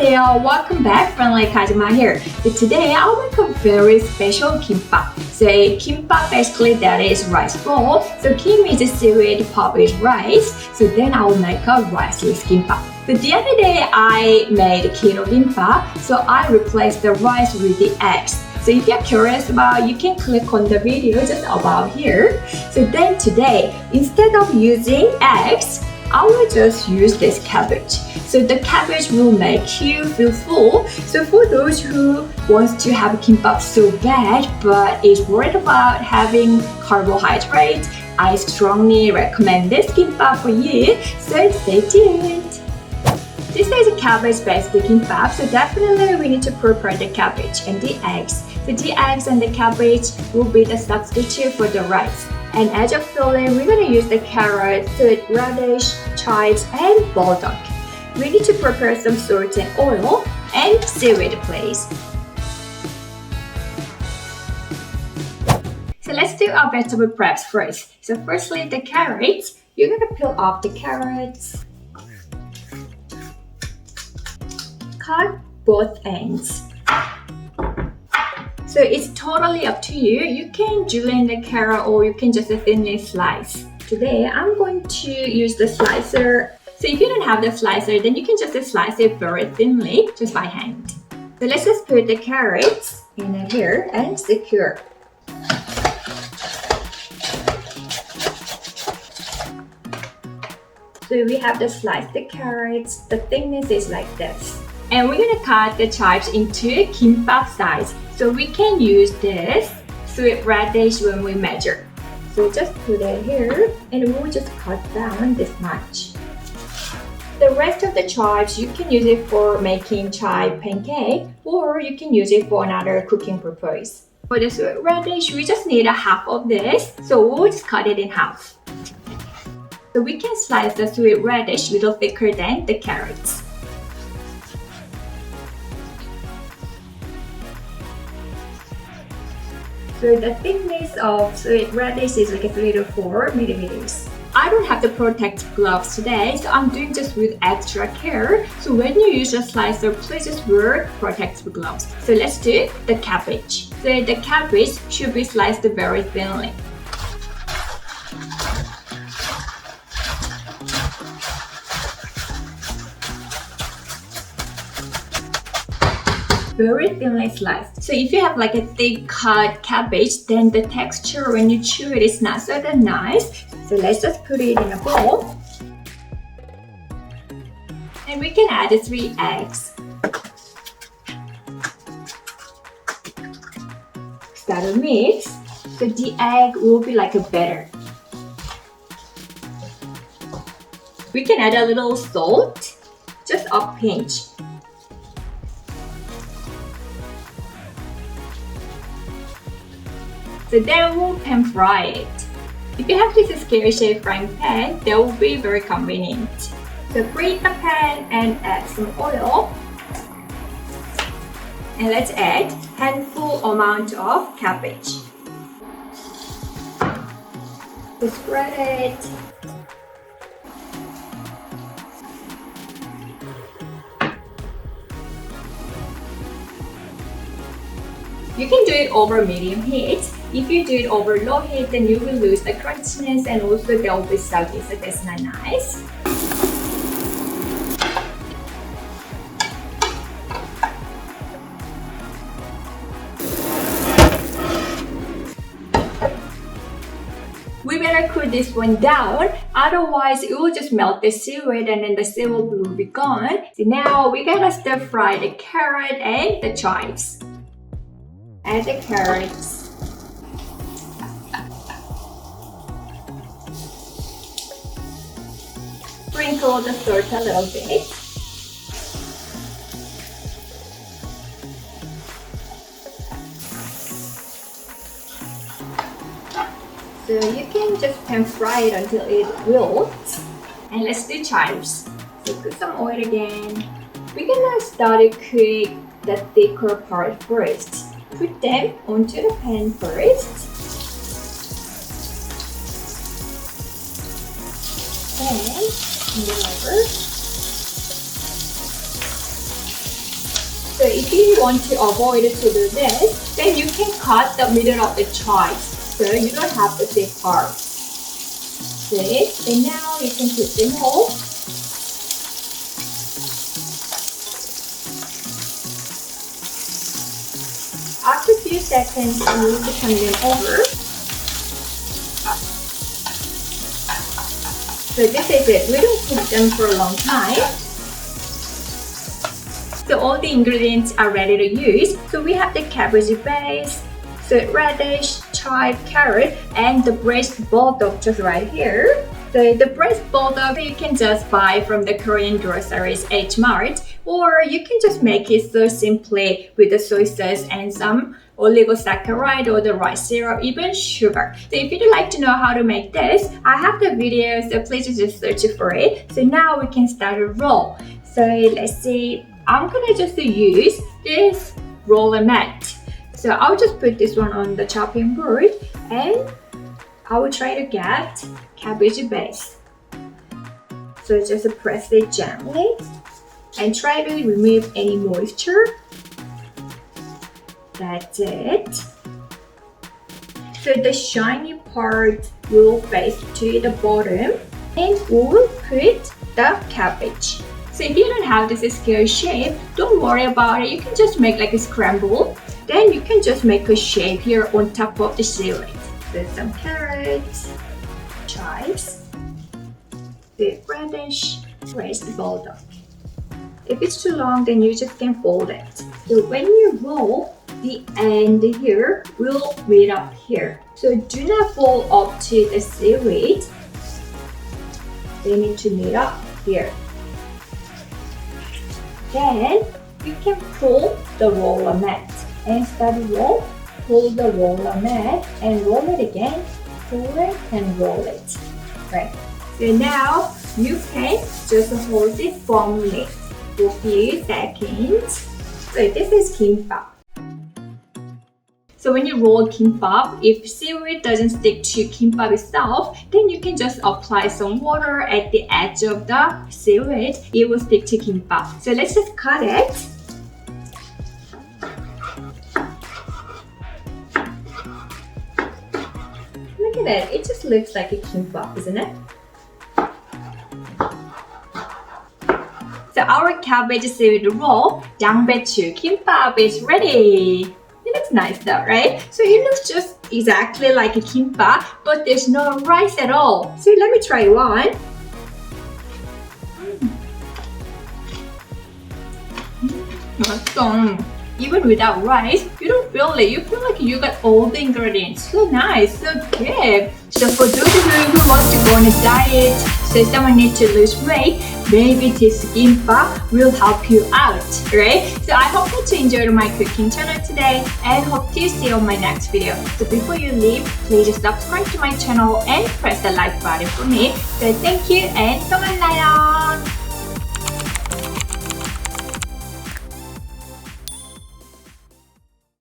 안녕하세요. Welcome back. Friendly Kajima here. So today I'll make a very special kimbap. So a kimbap basically that is rice ball. So kim is seaweed, pop is rice. So then I'll make a riceless kimbap. So the other day I made keto kimbap. So I replaced the rice with the eggs. So if you're curious about, you can click on the video just about here. So then today, instead of using eggs, I will just use this cabbage. So the cabbage will make you feel full. So for those who wants to have kimbap so bad but is worried about having carbohydrates, I strongly recommend this kimbap for you. So stay tuned. This is a cabbage-based kimbap, so definitely we need to prepare the cabbage and the eggs. So the eggs and the cabbage will be the substitute for the rice. And as a filling, we're going to use the carrot, sweet radish, chives, and bulldog. We need to prepare some salt and oil and seaweed, please. So let's do our vegetable preps first. So firstly, the carrots. You're going to peel off the carrots. Cut both ends. So it's totally up to you. You can julienne the carrot or you can just thinly slice. Today I'm going to use the slicer. So if you don't have the slicer, then you can just slice it very thinly just by hand. So let's just put the carrots in here and secure. So we have to slice the carrots. The thickness is like this. And we're gonna cut the chives into kimbap size. So we can use this sweet radish when we measure. So just put it here and we'll just cut down this much. The rest of the chives, you can use it for making chive pancake or you can use it for another cooking purpose. For the sweet radish, we just need a half of this. So we'll just cut it in half. So we can slice the sweet radish a little thicker than the carrots. So the thickness of sweet radish is like 3 to 4 millimeters. I don't have the protect gloves today, so I'm doing just with extra care. So when you use a slicer, please just wear protect gloves. So let's do the cabbage. So the cabbage should be sliced very thinly. Very thinly sliced. So if you have like a thick cut cabbage, then the texture when you chew it is not so that nice. So let's just put it in a bowl. And we can add 3 eggs. Start to mix. So the egg will be like a batter. We can add a little salt, just a pinch. So then we'll pan fry it. If you have this scale shaped frying pan, that will be very convenient. So preheat the pan and add some oil. And let's add handful amount of cabbage. So spread it. You can do it over medium heat. If you do it over low heat, then you will lose the crunchiness and also they will be soggy, so that's not nice. We better cool this one down, otherwise it will just melt the seaweed and then the seaweed will be gone. So now we gotta stir fry the carrot and the chives. Add the carrots. Sprinkle the salt a little bit. So you can just pan fry it until it wilts. And let's do chives. So put some oil again. We're gonna start to cook the thicker part first. Put them onto the pan first. And over. if you want to avoid to do this, then you can cut the middle of the chives, so you don't have the thick part. See? And now you can put them all. After a few seconds, you need to turn them over. So this is it. We don't cook them for a long time. So all the ingredients are ready to use. So we have the cabbage base, so radish, chive, carrot, and the braised bulldog just right here. So the braised bulldog you can just buy from the Korean groceries H Mart, or you can just make it so simply with the soy sauce and some oligosaccharide or the rice syrup, even sugar. So if you'd like to know how to make this, I have the video, so please just search for it. So now we can start a roll. So let's see, I'm gonna just use this roller mat. So I'll just put this one on the chopping board and I will try to get cabbage base. So just press it gently and try to remove any moisture. That's it. So the shiny part will face to the bottom and we'll put the cabbage. So if you don't have this square shape, don't worry about it. You can just make like a scramble. Then you can just make a shape here on top of the seaweed. With some carrots, chives, the radish, braised bulldog. If it's too long, then you just can fold it. So when you roll, the end here will meet up here. So do not fold up to the seaweed. They need to meet up here. Then you can pull the roller mat and start to roll. Pull the roller mat and roll it again. Pull it and roll it. Right. So now you can just hold it firmly for a few seconds. So this is Gimbap. So when you roll Gimbap, if seaweed doesn't stick to Gimbap itself, then you can just apply some water at the edge of the seaweed. It will stick to Gimbap. So let's just cut it. Look at it. It just looks like a Gimbap, isn't it? So our cabbage seaweed roll, 양배추 Gimbap is ready. It looks nice though, right? So it looks just exactly like a Gimbap, but there's no rice at all. So let me try one. 맛있어. Even without rice, you don't feel it. You feel like you got all the ingredients. So nice, so good. So for those of you who want to go on a diet, so someone needs to lose weight, maybe this Gimbap will help you out, right? So I hope that you enjoyed my cooking channel today and hope to see you on my next video. So before you leave, please subscribe to my channel and press the like button for me. So thank you and 또 만나요.